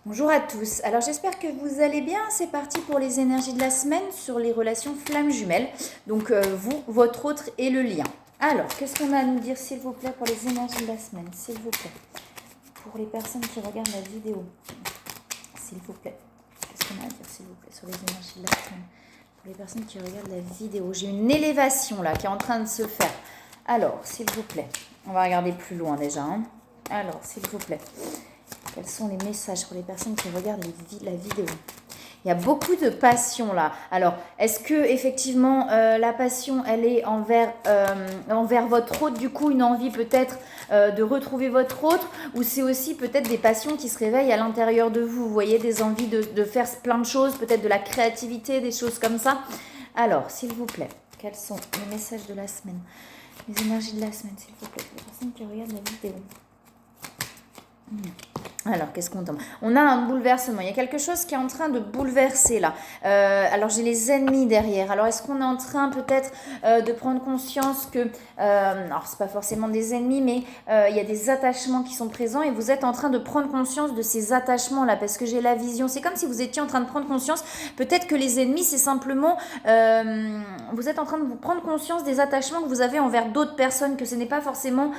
Bonjour à tous. Alors j'espère que vous allez bien. C'est parti pour les énergies de la semaine sur les relations flammes jumelles. Donc vous, votre autre et le lien. Alors, qu'est-ce qu'on a à nous dire s'il vous plaît pour les énergies de la semaine, s'il vous plaît. Pour les personnes qui regardent la vidéo, s'il vous plaît. Qu'est-ce qu'on a à dire s'il vous plaît sur les énergies de la semaine. Pour les personnes qui regardent la vidéo, j'ai une élévation là qui est en train de se faire. Alors, s'il vous plaît, on va regarder plus loin déjà. Alors, s'il vous plaît. Quels sont les messages pour les personnes qui regardent la vidéo? Il y a beaucoup de passion là. Alors, est-ce que effectivement la passion, elle est envers votre autre, du coup une envie peut-être de retrouver votre autre, ou c'est aussi peut-être des passions qui se réveillent à l'intérieur de vous, vous voyez, des envies de faire plein de choses, peut-être de la créativité, des choses comme ça. Alors, s'il vous plaît, quels sont les messages de la semaine, les énergies de la semaine, s'il vous plaît, pour les personnes qui regardent la vidéo? Alors, qu'est-ce qu'on tombe? On a un bouleversement. Il y a quelque chose qui est en train de bouleverser là. Alors, j'ai les ennemis derrière. Alors, est-ce qu'on est en train peut-être de prendre conscience que... alors, c'est pas forcément des ennemis, mais il y a des attachements qui sont présents et vous êtes en train de prendre conscience de ces attachements là parce que j'ai la vision. C'est comme si vous étiez en train de prendre conscience. Peut-être que les ennemis, c'est simplement... vous êtes en train de vous prendre conscience des attachements que vous avez envers d'autres personnes, que ce n'est pas forcément...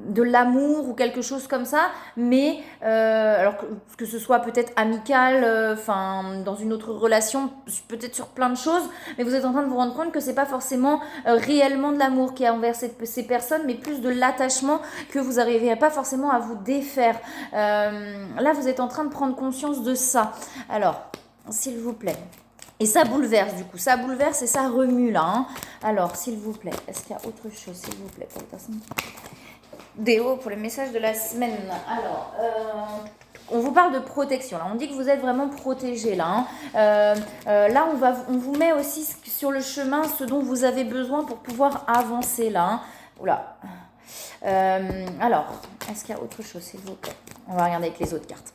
de l'amour ou quelque chose comme ça, mais alors que ce soit peut-être amical, enfin dans une autre relation, peut-être sur plein de choses, mais vous êtes en train de vous rendre compte que c'est pas forcément réellement de l'amour qu'il y a envers ces personnes, mais plus de l'attachement que vous n'arrivez pas forcément à vous défaire. Là, vous êtes en train de prendre conscience de ça. Alors, s'il vous plaît. Et ça bouleverse du coup, ça bouleverse et ça remue là. Hein. Alors, s'il vous plaît, est-ce qu'il y a autre chose, s'il vous plaît, pour les personnes Déo pour le message de la semaine. Alors, on vous parle de protection. Là, on dit que vous êtes vraiment protégé. Là, hein. Là, on vous met aussi sur le chemin ce dont vous avez besoin pour pouvoir avancer. Là, hein. Oula. Alors, est-ce qu'il y a autre chose, s'il vous plaît? On va regarder avec les autres cartes.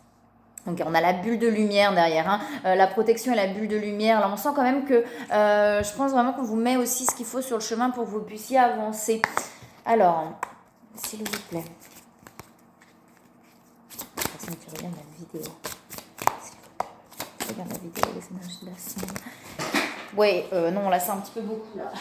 Donc on a la bulle de lumière derrière, hein. La protection et la bulle de lumière. Là on sent quand même que je pense vraiment qu'on vous met aussi ce qu'il faut sur le chemin pour que vous puissiez avancer. Alors, s'il vous plaît. Personne qui regarde la vidéo. Regarde la vidéo, les énergies de la semaine. Ouais, non, là c'est un petit peu beaucoup là.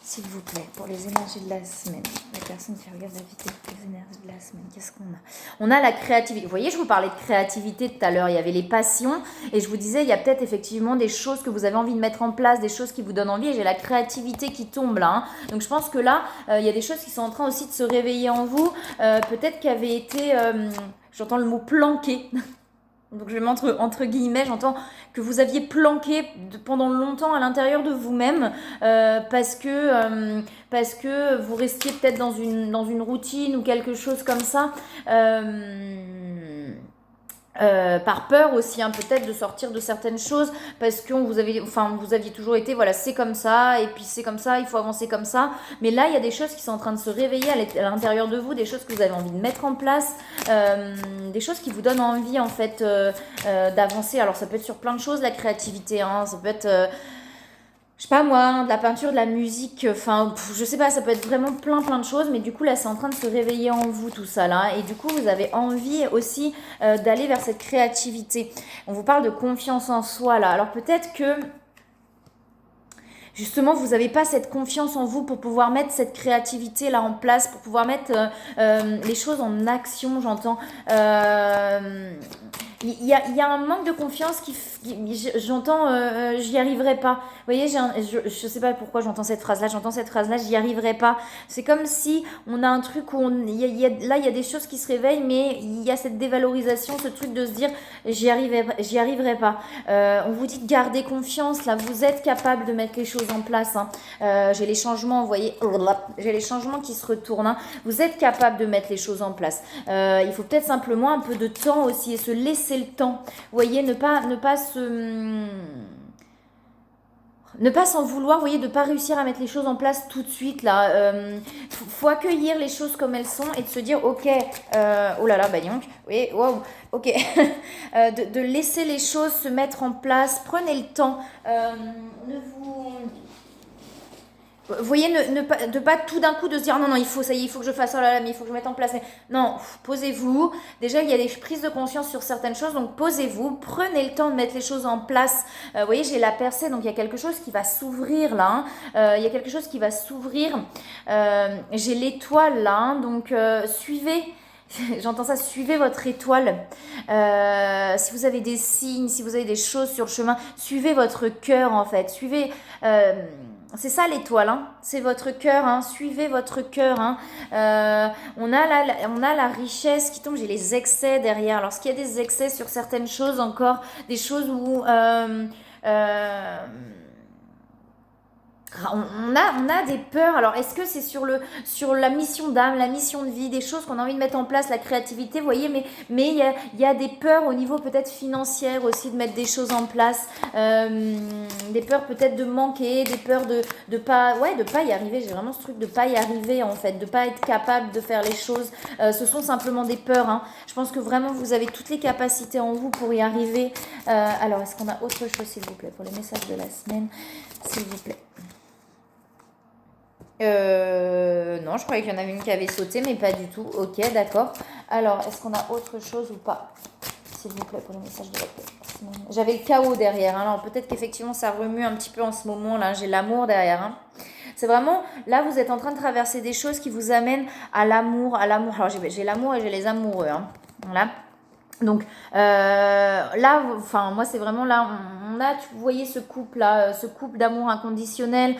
S'il vous plaît, pour les énergies de la semaine, les personnes qui regardent la vidéo, les énergies de la semaine, qu'est-ce qu'on a? On a la créativité. Vous voyez, je vous parlais de créativité tout à l'heure, il y avait les passions, et je vous disais, il y a peut-être effectivement des choses que vous avez envie de mettre en place, des choses qui vous donnent envie, et j'ai la créativité qui tombe là. Hein. Donc je pense que là, il y a des choses qui sont en train aussi de se réveiller en vous, peut-être qui avaient été, j'entends le mot planqué. Donc je vais mettre entre guillemets, j'entends que vous aviez planqué pendant longtemps à l'intérieur de vous-même parce que vous restiez peut-être dans une routine ou quelque chose comme ça. Par peur aussi, hein, peut-être de sortir de certaines choses parce que vous aviez toujours été, voilà, c'est comme ça et puis c'est comme ça, il faut avancer comme ça. Mais là, il y a des choses qui sont en train de se réveiller à l'intérieur de vous, des choses que vous avez envie de mettre en place, des choses qui vous donnent envie en fait d'avancer. Alors ça peut être sur plein de choses, la créativité, hein, ça peut être je sais pas moi, de la peinture, de la musique, enfin, je sais pas, ça peut être vraiment plein de choses, mais du coup là c'est en train de se réveiller en vous tout ça là, et du coup vous avez envie aussi d'aller vers cette créativité. On vous parle de confiance en soi là, alors peut-être que justement vous n'avez pas cette confiance en vous pour pouvoir mettre cette créativité là en place, pour pouvoir mettre les choses en action, j'entends. Il y a un manque de confiance j'entends, j'y arriverai pas. Vous voyez, je sais pas pourquoi j'entends cette phrase-là, j'y arriverai pas. C'est comme si on a un truc où là il y a des choses qui se réveillent, mais il y a cette dévalorisation, ce truc de se dire j'y arriverai pas. On vous dit de garder confiance, là, vous êtes capable de mettre les choses en place. Hein. J'ai les changements, vous voyez, j'ai les changements qui se retournent. Hein. Vous êtes capable de mettre les choses en place. Il faut peut-être simplement un peu de temps aussi et se laisser le temps. Vous voyez, ne pas s'en vouloir, vous voyez, de ne pas réussir à mettre les choses en place tout de suite là. Faut accueillir les choses comme elles sont et de se dire ok, oh là là, bah donc, oui, wow, ok, de laisser les choses se mettre en place. Prenez le temps, ne vous Vous voyez, de pas tout d'un coup de se dire non, non, il faut, ça y est, il faut que je fasse, oh là là, mais il faut que je mette en place. Non, posez-vous. Déjà, il y a des prises de conscience sur certaines choses, donc posez-vous, prenez le temps de mettre les choses en place. Vous voyez, j'ai la percée, donc il y a quelque chose qui va s'ouvrir là. Hein. Il y a quelque chose qui va s'ouvrir. J'ai l'étoile là, hein, donc suivez. J'entends ça, suivez votre étoile. Si vous avez des signes, si vous avez des choses sur le chemin, suivez votre cœur en fait. Suivez. C'est ça l'étoile, hein. C'est votre cœur, hein. Suivez votre cœur. Hein. On a la richesse qui tombe, j'ai les excès derrière. Lorsqu'il y a des excès sur certaines choses encore, des choses où on a des peurs. Alors, est-ce que c'est sur la mission d'âme, la mission de vie, des choses qu'on a envie de mettre en place, la créativité, vous voyez, mais il y a des peurs au niveau peut-être financier aussi de mettre des choses en place, des peurs peut-être de manquer, des peurs de pas y arriver. J'ai vraiment ce truc de pas y arriver en fait, de pas être capable de faire les choses. Ce sont simplement des peurs. Hein. Je pense que vraiment vous avez toutes les capacités en vous pour y arriver. Alors, est-ce qu'on a autre chose, s'il vous plaît, pour les messages de la semaine, s'il vous plaît? Non, je croyais qu'il y en avait une qui avait sauté, mais pas du tout. Ok, d'accord. Alors, est-ce qu'on a autre chose ou pas? S'il vous plaît, pour le message de la semaine. J'avais le chaos derrière. Hein. Alors, peut-être qu'effectivement, ça remue un petit peu en ce moment. Là, j'ai l'amour derrière. Hein. C'est vraiment, là, vous êtes en train de traverser des choses qui vous amènent à l'amour, à l'amour. Alors, j'ai l'amour et j'ai les amoureux. Hein. Voilà. Donc là, enfin moi c'est vraiment là, on a, vous voyez ce couple là, ce couple d'amour inconditionnel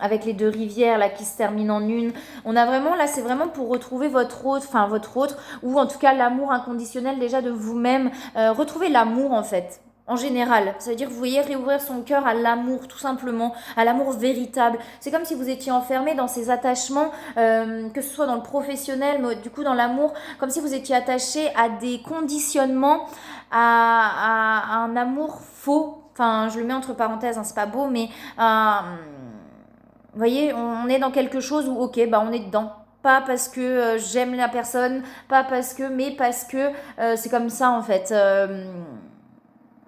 avec les deux rivières là qui se terminent en une. On a vraiment là, c'est vraiment pour retrouver votre autre, ou en tout cas l'amour inconditionnel déjà de vous-même, retrouver l'amour en fait. En général, ça veut dire que vous voyez réouvrir son cœur à l'amour, tout simplement, à l'amour véritable. C'est comme si vous étiez enfermé dans ces attachements, que ce soit dans le professionnel, mais du coup dans l'amour, comme si vous étiez attaché à des conditionnements, à un amour faux. Enfin, je le mets entre parenthèses, hein, c'est pas beau, mais vous voyez, on est dans quelque chose où, ok, bah on est dedans. Pas parce que j'aime la personne, pas parce que, mais parce que c'est comme ça en fait.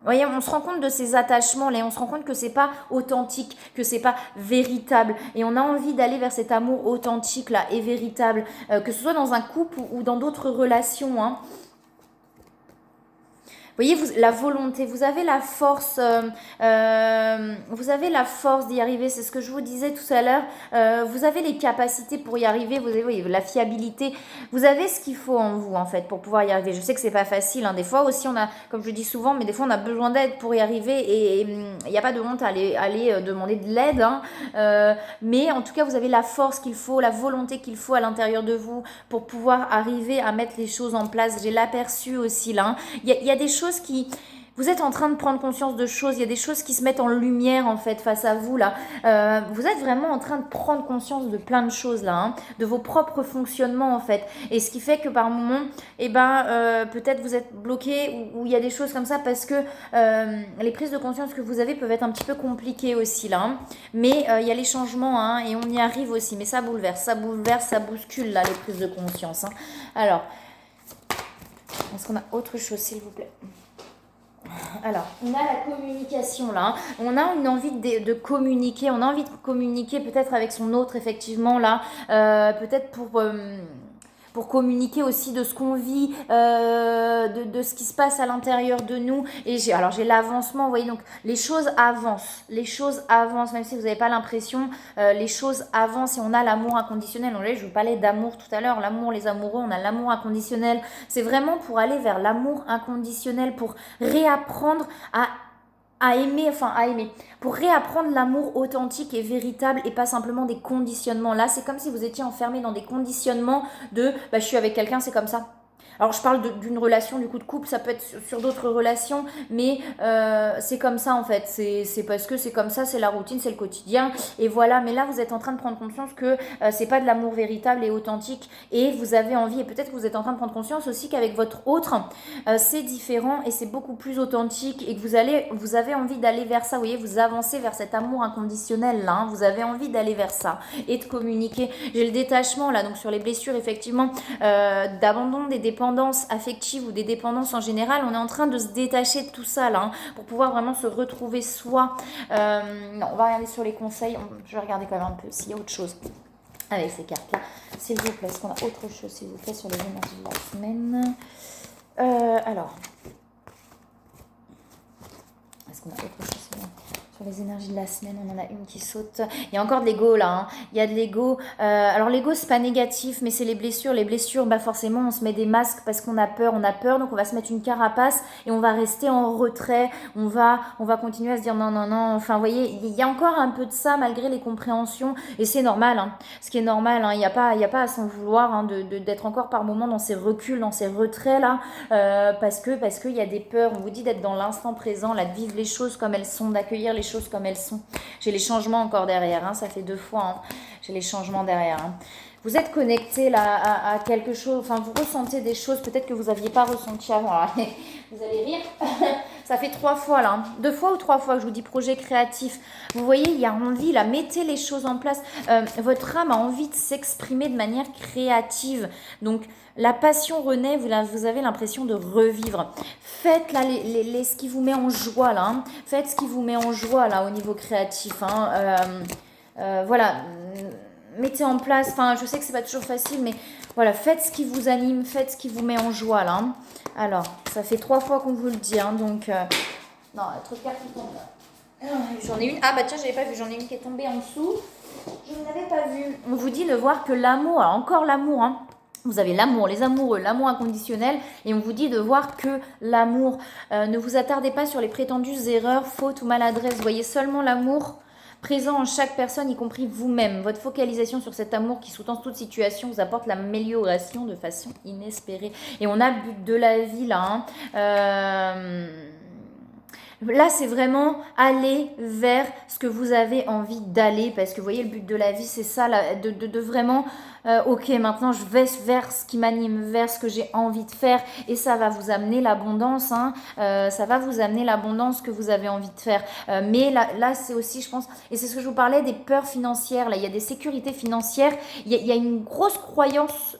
Vous voyez, on se rend compte de ces attachements là, on se rend compte que c'est pas authentique, que c'est pas véritable, et on a envie d'aller vers cet amour authentique là et véritable, que ce soit dans un couple ou dans d'autres relations. Hein. Vous voyez, la volonté, vous avez la force d'y arriver, c'est ce que je vous disais tout à l'heure, vous avez les capacités pour y arriver, vous avez la fiabilité, vous avez ce qu'il faut en vous en fait pour pouvoir y arriver. Je sais que c'est pas facile, hein. Des fois aussi on a, comme je dis souvent, mais des fois on a besoin d'aide pour y arriver, et il n'y a pas de honte à aller demander de l'aide, hein. Mais en tout cas vous avez la force qu'il faut, la volonté qu'il faut à l'intérieur de vous pour pouvoir arriver à mettre les choses en place. J'ai l'aperçu aussi là, hein. Il y a des choses qui... Vous êtes en train de prendre conscience de choses, il y a des choses qui se mettent en lumière en fait face à vous là. Vous êtes vraiment en train de prendre conscience de plein de choses là, hein, de vos propres fonctionnements en fait. Et ce qui fait que par moment, peut-être vous êtes bloqué, ou il y a des choses comme ça parce que les prises de conscience que vous avez peuvent être un petit peu compliquées aussi là. Hein. Mais il y a les changements, hein, et on y arrive aussi. Mais ça bouleverse, ça bouscule là les prises de conscience. Hein. Alors, est-ce qu'on a autre chose s'il vous plaît? Alors, on a la communication là, hein. On a une envie de communiquer, on a envie de communiquer peut-être avec son autre, effectivement là, peut-être pour communiquer aussi de ce qu'on vit, de ce qui se passe à l'intérieur de nous. Et j'ai l'avancement, vous voyez, donc les choses avancent, même si vous n'avez pas l'impression, les choses avancent, et on a l'amour inconditionnel. Donc, je vous parlais d'amour tout à l'heure, l'amour, les amoureux, on a l'amour inconditionnel. C'est vraiment pour aller vers l'amour inconditionnel, pour réapprendre à aimer, pour réapprendre l'amour authentique et véritable, et pas simplement des conditionnements. Là, c'est comme si vous étiez enfermé dans des conditionnements de je suis avec quelqu'un, c'est comme ça. Alors je parle d'une relation, du coup de couple, ça peut être sur d'autres relations, mais c'est comme ça en fait, c'est parce que c'est comme ça, c'est la routine, c'est le quotidien, et voilà. Mais là vous êtes en train de prendre conscience que c'est pas de l'amour véritable et authentique, et vous avez envie, et peut-être que vous êtes en train de prendre conscience aussi qu'avec votre autre, c'est différent et c'est beaucoup plus authentique, et que vous avez envie d'aller vers ça, vous voyez, vous avancez vers cet amour inconditionnel là, hein, vous avez envie d'aller vers ça, et de communiquer. J'ai le détachement là, donc sur les blessures effectivement, d'abandon des dépenses, dépendances affectives ou des dépendances en général, on est en train de se détacher de tout ça là, hein, pour pouvoir vraiment se retrouver soi. Non, on va regarder sur les conseils. Je vais regarder quand même un peu s'il y a autre chose avec ces cartes-là. S'il vous plaît, est-ce qu'on a autre chose, s'il vous plaît, sur les énergies de la semaine alors, est-ce qu'on a autre chose sur les énergies de la semaine? On en a une qui saute. Il y a encore de l'ego là, hein. Il y a de l'ego. Alors l'ego, c'est pas négatif, mais c'est les blessures. Les blessures, bah forcément, on se met des masques parce qu'on a peur, donc on va se mettre une carapace et on va rester en retrait. On va continuer à se dire non, non, non. Enfin, vous voyez, il y a encore un peu de ça malgré les compréhensions et c'est normal, hein. Ce qui est normal, hein. Il y a pas à s'en vouloir, hein, d'être encore par moments dans ces reculs, dans ces retraits là, parce qu'il y a des peurs. On vous dit d'être dans l'instant présent, là, de vivre les choses comme elles sont, d'accueillir les choses comme elles sont. J'ai les changements encore derrière, hein, ça fait 2 fois, hein. J'ai les changements derrière, hein. Vous êtes connecté là à quelque chose, enfin vous ressentez des choses peut-être que vous n'aviez pas ressenti avant. Alors, vous allez rire, ça fait 3 fois là, hein. 2 fois ou 3 fois que je vous dis projet créatif. Vous voyez, il y a envie là, mettez les choses en place. Votre âme a envie de s'exprimer de manière créative. Donc la passion renaît, vous avez l'impression de revivre. Faites là ce qui vous met en joie là, hein. Faites ce qui vous met en joie là au niveau créatif, hein. Voilà. Mettez en place, enfin je sais que c'est pas toujours facile, mais voilà, faites ce qui vous anime, faites ce qui vous met en joie là, hein. Alors, ça fait 3 fois qu'on vous le dit, hein, donc non, trop de cartes qui tombent là. J'en ai une, ah bah tiens, j'avais pas vu, j'en ai une qui est tombée en dessous, je ne l'avais pas vue. On vous dit de voir que l'amour, alors encore l'amour, hein. Vous avez l'amour, les amoureux, l'amour inconditionnel, et on vous dit de voir que l'amour. Ne vous attardez pas sur les prétendues erreurs, fautes ou maladresses, voyez seulement l'amour présent en chaque personne, y compris vous-même. Votre focalisation sur cet amour qui sous-tend toute situation vous apporte l'amélioration de façon inespérée. Et on a le but de la vie là, hein. Là, c'est vraiment aller vers ce que vous avez envie d'aller, parce que vous voyez, le but de la vie, c'est ça, là, de vraiment, ok, maintenant je vais vers ce qui m'anime, vers ce que j'ai envie de faire, et ça va vous amener l'abondance, hein, ça va vous amener l'abondance que vous avez envie de faire. Mais là c'est aussi, je pense, et c'est ce que je vous parlais des peurs financières, là, il y a des sécurités financières, il y a une grosse croyance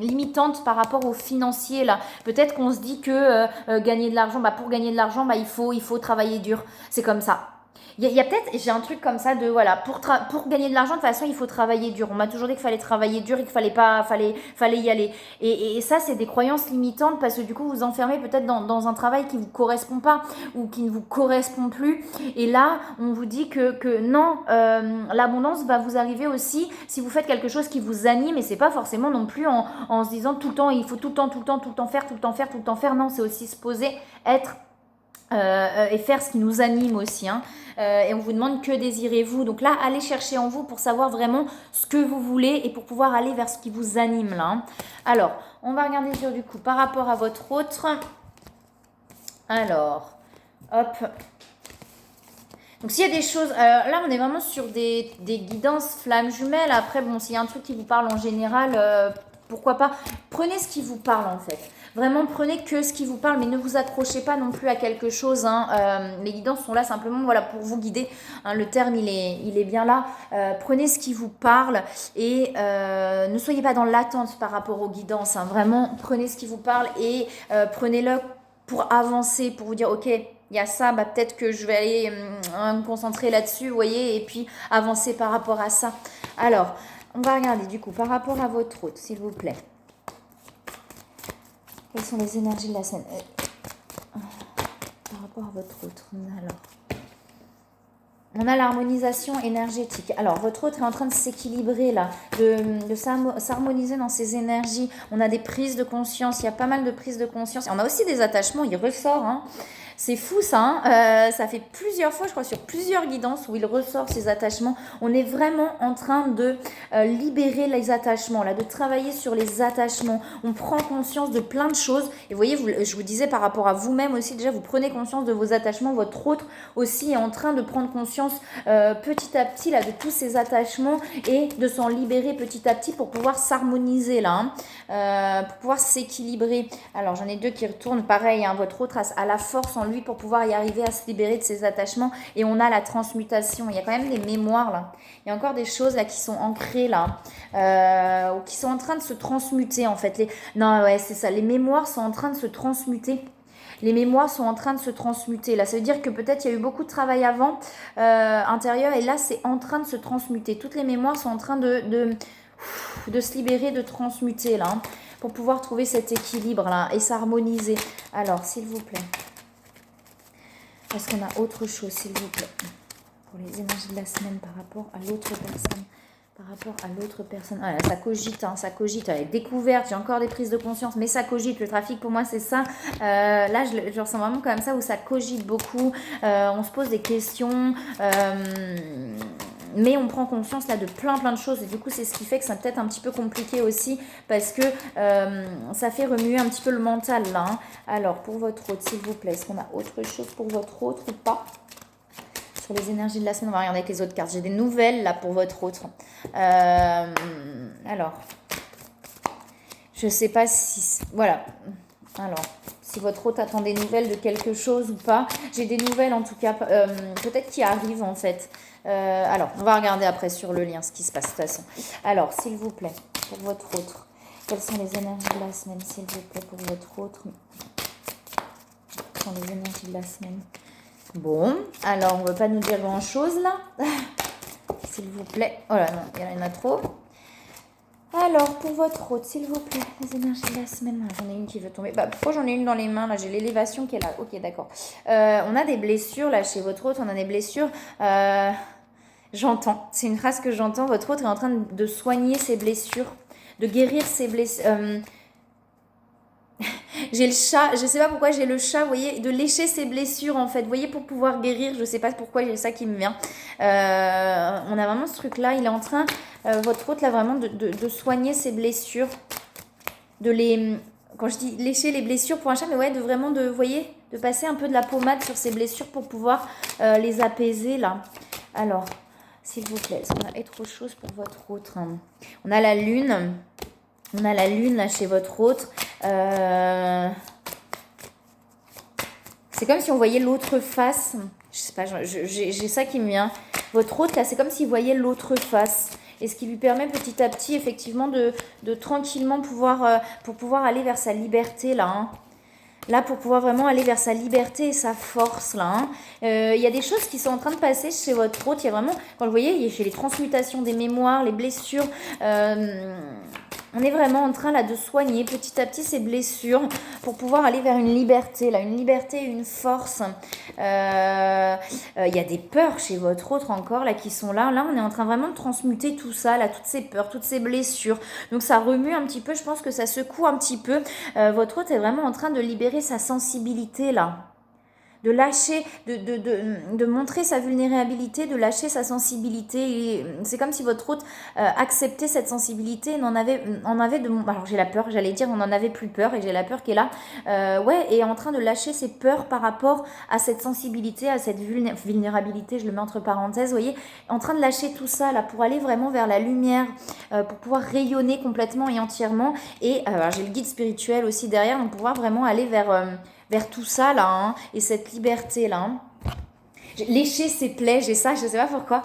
limitante par rapport au financier là. Peut-être qu'on se dit que gagner de l'argent, pour gagner de l'argent, il faut travailler dur. C'est comme ça. Il y a peut-être, j'ai un truc comme ça de, voilà, pour gagner de l'argent, de toute façon, il faut travailler dur. On m'a toujours dit qu'il fallait travailler dur et qu'il fallait y aller. Et ça, c'est des croyances limitantes parce que du coup, vous enfermez peut-être dans un travail qui ne vous correspond pas ou qui ne vous correspond plus. Et là, on vous dit que non, l'abondance va vous arriver aussi si vous faites quelque chose qui vous anime, et c'est pas forcément non plus en se disant tout le temps, il faut tout le temps faire. Non, c'est aussi se poser, être et faire ce qui nous anime aussi, hein. Et on vous demande que désirez-vous. Donc là, allez chercher en vous pour savoir vraiment ce que vous voulez et pour pouvoir aller vers ce qui vous anime là, hein. Alors, on va regarder sur du coup par rapport à votre autre. Alors, hop. Donc s'il y a des choses, là on est vraiment sur des guidances flammes jumelles. Après, bon, s'il y a un truc qui vous parle en général, pourquoi pas. Prenez ce qui vous parle en fait. Vraiment, prenez que ce qui vous parle, mais ne vous accrochez pas non plus à quelque chose, hein. Les guidances sont là simplement, voilà, pour vous guider, hein. Le terme, il est bien là. Prenez ce qui vous parle et ne soyez pas dans l'attente par rapport aux guidances, hein. Vraiment, prenez ce qui vous parle et prenez-le pour avancer, pour vous dire, ok, il y a ça, peut-être que je vais aller me concentrer là-dessus, vous voyez, et puis avancer par rapport à ça. Alors, on va regarder du coup par rapport à votre hôte, s'il vous plaît. Quelles sont les énergies de la scène par rapport à votre autre? Alors, on a l'harmonisation énergétique. Alors, votre autre est en train de s'équilibrer là, de s'harmoniser dans ses énergies. On a des prises de conscience, il y a pas mal de prises de conscience. Et on a aussi des attachements, il ressort, hein. C'est fou ça, hein. Ça fait plusieurs fois, je crois, sur plusieurs guidances où il ressort ces attachements. On est vraiment en train de libérer les attachements, là, de travailler sur les attachements. On prend conscience de plein de choses. Et vous voyez, je vous disais par rapport à vous-même aussi, déjà, vous prenez conscience de vos attachements. Votre autre aussi est en train de prendre conscience petit à petit là, de tous ces attachements et de s'en libérer petit à petit pour pouvoir s'harmoniser là, hein, pour pouvoir s'équilibrer. Alors, j'en ai 2 qui retournent. Pareil, hein, votre autre a la force en en lui pour pouvoir y arriver à se libérer de ses attachements. Et on a la transmutation. Il y a quand même des mémoires là. Il y a encore des choses là qui sont ancrées là, ou qui sont en train de se transmuter en fait. Non, ouais, c'est ça. Les mémoires sont en train de se transmuter. Les mémoires sont en train de se transmuter. Là, ça veut dire que peut-être il y a eu beaucoup de travail avant, intérieur, et là, c'est en train de se transmuter. Toutes les mémoires sont en train de se libérer, de transmuter, là, hein, pour pouvoir trouver cet équilibre, là, et s'harmoniser. Alors, s'il vous plaît, est-ce qu'on a autre chose, s'il vous plaît, pour les énergies de la semaine par rapport à l'autre personne? Par rapport à l'autre personne. Ah, ça cogite, hein, ça cogite. Découverte, j'ai encore des prises de conscience, mais ça cogite. Le trafic, pour moi, c'est ça. Là, je ressens vraiment comme ça, où ça cogite beaucoup. On se pose des questions. Mais on prend conscience là de plein de choses. Et du coup, c'est ce qui fait que c'est peut-être un petit peu compliqué aussi. Parce que ça fait remuer un petit peu le mental, là. Hein. Alors, pour votre autre, s'il vous plaît, est-ce qu'on a autre chose pour votre autre ou pas? Sur les énergies de la semaine, on va regarder avec les autres cartes. J'ai des nouvelles là pour votre autre. Alors, je sais pas si... Voilà. Alors, si votre autre attend des nouvelles de quelque chose ou pas. J'ai des nouvelles en tout cas, peut-être qui arrivent en fait. Alors, on va regarder après sur le lien ce qui se passe de toute façon. Alors, s'il vous plaît, pour votre autre, quelles sont les énergies de la semaine, s'il vous plaît, pour votre autre? Quelles sont les énergies de la semaine? Bon, alors on ne veut pas nous dire grand-chose là. S'il vous plaît. Oh là non, il y en a trop. Alors, pour votre autre, s'il vous plaît, les énergies de la semaine. J'en ai une qui veut tomber. Bah, pourquoi j'en ai une dans les mains? Là, j'ai l'élévation qui est là. Ok, d'accord. On a des blessures là chez votre autre. On a des blessures. J'entends. C'est une phrase que j'entends. Votre autre est en train de soigner ses blessures, de guérir ses blessures. J'ai le chat, je sais pas pourquoi j'ai le chat, vous voyez, de lécher ses blessures en fait, vous voyez, pour pouvoir guérir, je sais pas pourquoi j'ai ça qui me vient. On a vraiment ce truc là, il est en train, votre hôte là vraiment de soigner ses blessures, de les, quand je dis lécher les blessures pour un chat, mais ouais, de vraiment vous voyez, de passer un peu de la pommade sur ses blessures pour pouvoir les apaiser là. Alors, s'il vous plaît, est-ce qu'on a autre chose pour votre autre? On a la lune. On a la lune là chez votre autre. C'est comme si on voyait l'autre face. Je sais pas, j'ai ça qui me vient. Votre autre là, c'est comme s'il voyait l'autre face. Et ce qui lui permet petit à petit, effectivement, de tranquillement pour pouvoir aller vers sa liberté là. Hein. Là, pour pouvoir vraiment aller vers sa liberté et sa force, là. Hein. Y a des choses qui sont en train de passer chez votre hôte. Il y a vraiment, quand vous voyez, il y a chez les transmutations des mémoires, les blessures. On est vraiment en train là de soigner petit à petit ces blessures pour pouvoir aller vers une liberté, là, une liberté et une force. Y a des peurs chez votre autre encore là qui sont là. Là, on est en train vraiment de transmuter tout ça, là, toutes ces peurs, toutes ces blessures. Donc ça remue un petit peu, je pense que ça secoue un petit peu. Votre autre est vraiment en train de libérer sa sensibilité là. De lâcher, de montrer sa vulnérabilité, de lâcher sa sensibilité. C'est comme si votre hôte acceptait cette sensibilité, en avait alors j'ai la peur, j'allais dire on n'en avait plus peur, et j'ai la peur qui est là, ouais, et en train de lâcher ses peurs par rapport à cette sensibilité, à cette vulnérabilité, je le mets entre parenthèses, vous voyez, en train de lâcher tout ça là pour aller vraiment vers la lumière, pour pouvoir rayonner complètement et entièrement, et alors j'ai le guide spirituel aussi derrière, donc pouvoir vraiment aller vers tout ça là, hein, et cette liberté là. Hein. Lécher ses plaies, j'ai ça, je sais pas pourquoi.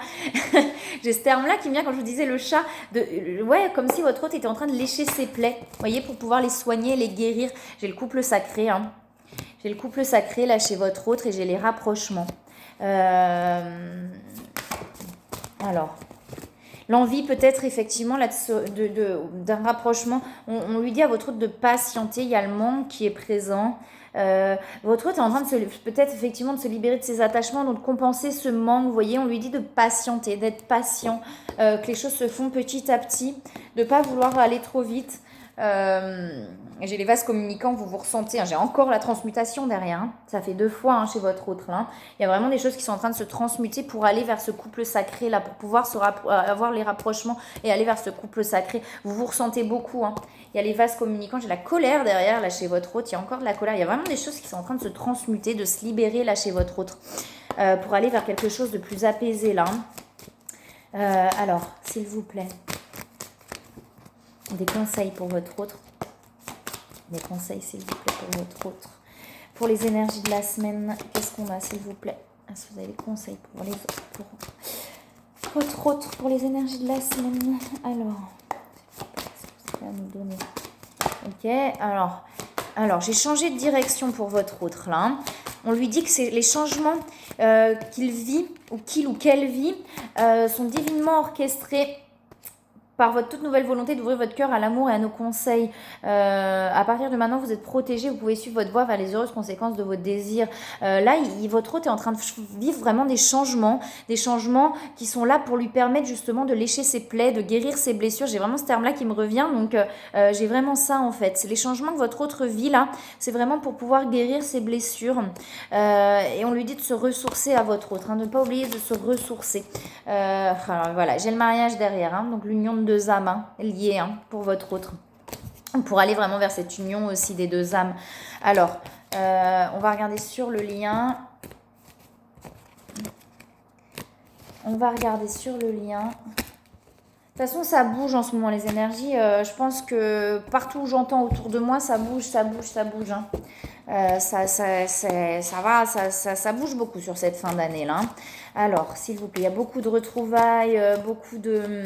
J'ai ce terme là qui me vient quand je vous disais le chat, ouais, comme si votre hôte était en train de lécher ses plaies, vous voyez, pour pouvoir les soigner, les guérir. J'ai le couple sacré, hein. J'ai le couple sacré là chez votre autre, et j'ai les rapprochements. Alors, l'envie peut-être effectivement là, d'un rapprochement, on lui dit à votre hôte de patienter, il y a le manque qui est présent. Votre hôte est en train de peut-être effectivement de se libérer de ses attachements, donc de compenser ce manque, vous voyez, on lui dit de patienter, d'être patient, que les choses se font petit à petit, de ne pas vouloir aller trop vite. J'ai les vases communicants, vous ressentez, hein, j'ai encore la transmutation derrière, hein, ça fait 2 fois hein, chez votre autre. Hein. Il y a vraiment des choses qui sont en train de se transmuter pour aller vers ce couple sacré là, pour pouvoir avoir les rapprochements et aller vers ce couple sacré. Vous ressentez beaucoup. Hein. Il y a les vases communicants, j'ai la colère derrière là chez votre autre, il y a encore de la colère. Il y a vraiment des choses qui sont en train de se transmuter, de se libérer là chez votre autre, pour aller vers quelque chose de plus apaisé là. Alors, s'il vous plaît, des conseils pour votre autre. Des conseils, s'il vous plaît, pour votre autre. pour les énergies de la semaine, qu'est-ce qu'on a, s'il vous plaît? Est-ce que vous avez des conseils pour votre autre, pour les énergies de la semaine? Alors, qu'est-ce que vous allez nous donner? Ok, alors j'ai changé de direction pour votre autre, là. On lui dit que c'est les changements qu'il vit, ou qu'il ou qu'elle vit, sont divinement orchestrés par votre toute nouvelle volonté d'ouvrir votre cœur à l'amour et à nos conseils. À partir de maintenant, vous êtes protégé, vous pouvez suivre votre voie vers les heureuses conséquences de votre désir. Là, votre hôte est en train de vivre vraiment des changements qui sont là pour lui permettre justement de lécher ses plaies, de guérir ses blessures. J'ai vraiment ce terme-là qui me revient, donc j'ai vraiment ça en fait. C'est les changements que votre autre vit là, c'est vraiment pour pouvoir guérir ses blessures. Et on lui dit de se ressourcer à votre autre, de ne pas oublier de se ressourcer. Alors voilà, j'ai le mariage derrière, donc l'union de deux âmes liées pour votre autre. Pour aller vraiment vers cette union aussi des deux âmes. Alors, on va regarder sur le lien. De toute façon, ça bouge en ce moment, les énergies. Je pense que partout où j'entends autour de moi, ça bouge. Ça bouge beaucoup sur cette fin d'année là. Alors, s'il vous plaît, il y a beaucoup de retrouvailles, beaucoup de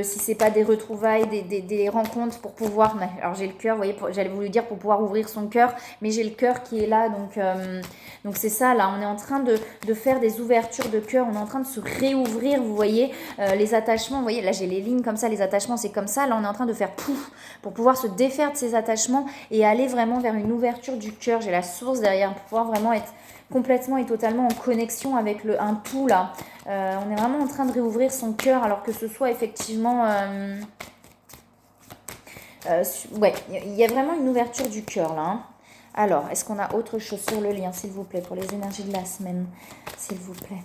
si c'est pas des retrouvailles, des rencontres pour pouvoir. Alors j'ai le cœur, vous voyez, j'allais vous le dire pour pouvoir ouvrir son cœur, mais j'ai le cœur qui est là, donc c'est ça là. On est en train de faire des ouvertures de cœur, on est en train de se réouvrir, vous voyez, les attachements. Vous voyez, là j'ai les lignes comme ça, les attachements c'est comme ça. Là on est en train de faire pouf pour pouvoir se défaire de ces attachements et aller vraiment vers une ouverture du cœur. J'ai la source derrière pour pouvoir vraiment être complètement et totalement en connexion avec un tout là. On est vraiment en train de réouvrir son cœur alors que ce soit effectivement... ouais, il y a vraiment une ouverture du cœur là. Alors, est-ce qu'on a autre chose sur le lien, s'il vous plaît, pour les énergies de la semaine, s'il vous plaît?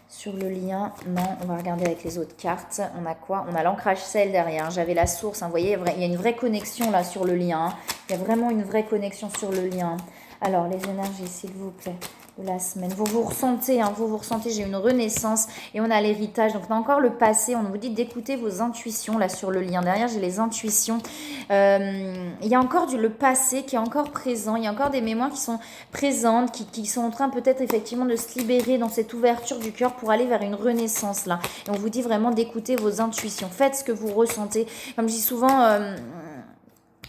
Sur le lien, non, on va regarder avec les autres cartes. On a quoi? On a l'ancrage sel derrière. J'avais la source, vous voyez, il y a une vraie connexion là sur le lien. Il y a vraiment une vraie connexion sur le lien. Alors, les énergies, s'il vous plaît, de la semaine. Vous ressentez, j'ai une renaissance et on a l'héritage. Donc, on a encore le passé. On vous dit d'écouter vos intuitions là sur le lien. Derrière, j'ai les intuitions. Il y a encore le passé qui est encore présent. Il y a encore des mémoires qui sont présentes, qui sont en train peut-être effectivement de se libérer dans cette ouverture du cœur pour aller vers une renaissance là. Et on vous dit vraiment d'écouter vos intuitions. Faites ce que vous ressentez. Comme je dis souvent...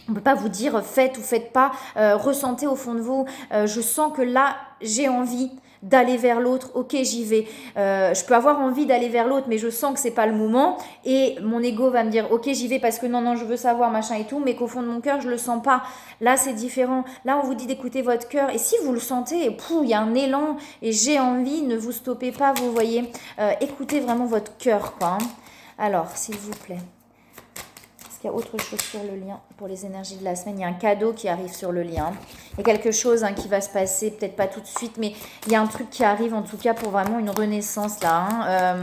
on ne peut pas vous dire faites ou faites pas, ressentez au fond de vous, je sens que là j'ai envie d'aller vers l'autre, ok j'y vais, je peux avoir envie d'aller vers l'autre mais je sens que c'est pas le moment et mon ego va me dire ok j'y vais parce que non je veux savoir machin et tout mais qu'au fond de mon cœur je le sens pas, là c'est différent, là on vous dit d'écouter votre cœur et si vous le sentez, il y a un élan et j'ai envie, ne vous stoppez pas, vous voyez, écoutez vraiment votre cœur quoi. Alors s'il vous plaît. Il y a autre chose sur le lien pour les énergies de la semaine. Il y a un cadeau qui arrive sur le lien. Il y a quelque chose qui va se passer, peut-être pas tout de suite, mais il y a un truc qui arrive en tout cas pour vraiment une renaissance là.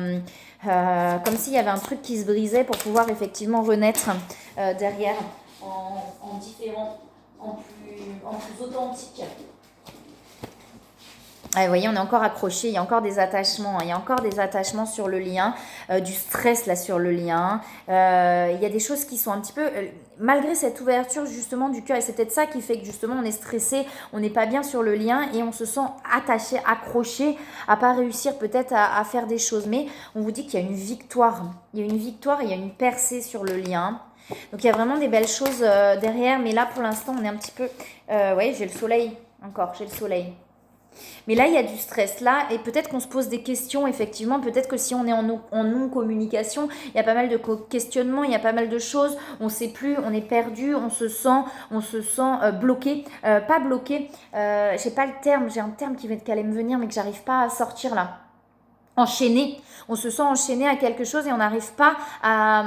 Comme s'il y avait un truc qui se brisait pour pouvoir effectivement renaître derrière en différent, en plus authentique. Vous voyez, on est encore accroché, il y a encore des attachements, sur le lien, du stress là sur le lien. Il y a des choses qui sont un petit peu, malgré cette ouverture justement du cœur, et c'est peut-être ça qui fait que justement on est stressé, on n'est pas bien sur le lien et on se sent attaché, accroché, à pas réussir peut-être à faire des choses. Mais on vous dit qu'il y a une victoire, et il y a une percée sur le lien. Donc il y a vraiment des belles choses derrière, mais là pour l'instant on est un petit peu, ouais j'ai le soleil, j'ai le soleil. Mais là, il y a du stress là et peut-être qu'on se pose des questions, effectivement. Peut-être que si on est en non-communication, il y a pas mal de questionnements, il y a pas mal de choses. On ne sait plus, on est perdu, on se sent bloqué. Pas bloqué, j'ai pas le terme, j'ai un terme qui allait me venir mais que j'arrive pas à sortir là. Enchaîné, on se sent enchaîné à quelque chose et on n'arrive pas à...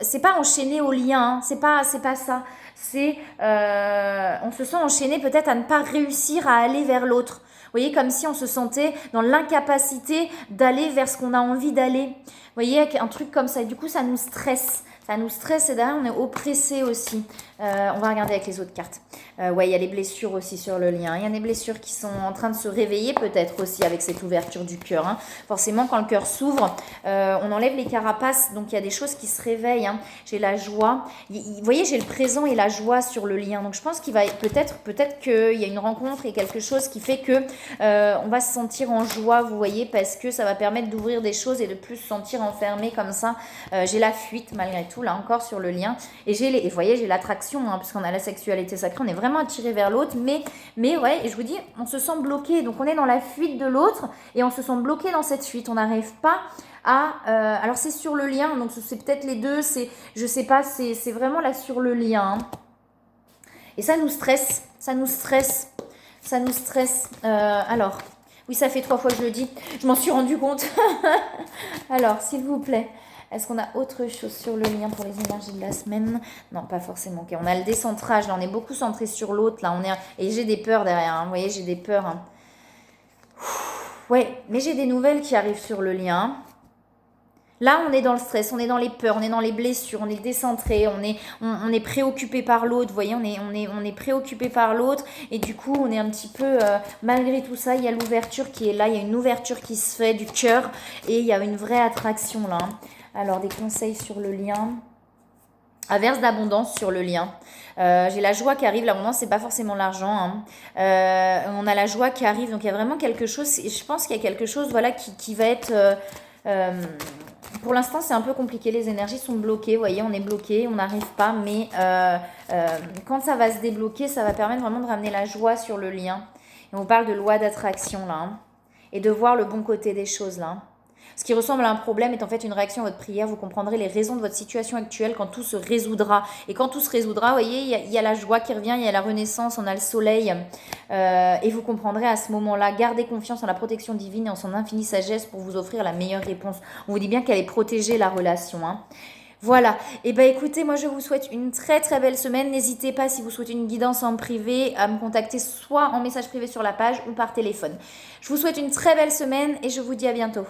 C'est pas enchaîné au lien, c'est pas ça. C'est on se sent enchaîné peut-être à ne pas réussir à aller vers l'autre. Vous voyez, comme si on se sentait dans l'incapacité d'aller vers ce qu'on a envie d'aller. Vous voyez, un truc comme ça. Et du coup, ça nous stresse. Ça nous stresse et derrière, on est oppressé aussi. On va regarder avec les autres cartes. Ouais, il y a les blessures aussi sur le lien. Il y a des blessures qui sont en train de se réveiller peut-être aussi avec cette ouverture du cœur. Hein. Forcément, quand le cœur s'ouvre, on enlève les carapaces. Donc, il y a des choses qui se réveillent. Hein. J'ai la joie. Vous voyez, j'ai le présent et la joie sur le lien. Donc, je pense qu'il va peut-être qu'il y a une rencontre et quelque chose qui fait que on va se sentir en joie, vous voyez, parce que ça va permettre d'ouvrir des choses et de plus se sentir enfermé comme ça. J'ai la fuite malgré tout, là encore sur le lien. Et vous voyez, j'ai l'attraction, hein, puisqu'on a la sexualité sacrée, on est vraiment attiré vers l'autre, mais ouais, et je vous dis, on se sent bloqué, donc on est dans la fuite de l'autre, et on se sent bloqué dans cette fuite, on n'arrive pas à... alors c'est sur le lien, donc c'est peut-être les deux, je sais pas, c'est vraiment là sur le lien, hein. Et ça nous stresse, ça nous stresse, ça nous stresse. Alors, oui, ça fait 3 fois que je le dis, je m'en suis rendu compte. Alors, s'il vous plaît, est-ce qu'on a autre chose sur le lien pour les énergies de la semaine? Non, pas forcément. Okay, on a le décentrage, là, on est beaucoup centré sur l'autre, là, et j'ai des peurs derrière, hein. Vous voyez, j'ai des peurs. Hein. Ouais, mais j'ai des nouvelles qui arrivent sur le lien. Là, on est dans le stress, on est dans les peurs, on est dans les blessures, on est décentré, on est préoccupé par l'autre, vous voyez, on est préoccupé par l'autre, et du coup, on est un petit peu, malgré tout ça, il y a l'ouverture qui est là, il y a une ouverture qui se fait du cœur, et il y a une vraie attraction là. Alors, des conseils sur le lien. Averse d'abondance sur le lien. J'ai la joie qui arrive. L'abondance, c'est pas forcément l'argent. Hein. On a la joie qui arrive. Donc, il y a vraiment quelque chose. Je pense qu'il y a quelque chose voilà, qui va être... pour l'instant, c'est un peu compliqué. Les énergies sont bloquées. Vous voyez, on est bloqué. On n'arrive pas. Mais quand ça va se débloquer, ça va permettre vraiment de ramener la joie sur le lien. Et on parle de loi d'attraction, là. Hein, et de voir le bon côté des choses, là. Ce qui ressemble à un problème est en fait une réaction à votre prière. Vous comprendrez les raisons de votre situation actuelle quand tout se résoudra. Et quand tout se résoudra, vous voyez, il y a la joie qui revient, il y a la renaissance, on a le soleil. Et vous comprendrez à ce moment-là, gardez confiance en la protection divine et en son infinie sagesse pour vous offrir la meilleure réponse. On vous dit bien qu'elle est protégée, la relation. Hein. Voilà, et bien écoutez, moi je vous souhaite une très très belle semaine. N'hésitez pas si vous souhaitez une guidance en privé à me contacter soit en message privé sur la page ou par téléphone. Je vous souhaite une très belle semaine et je vous dis à bientôt.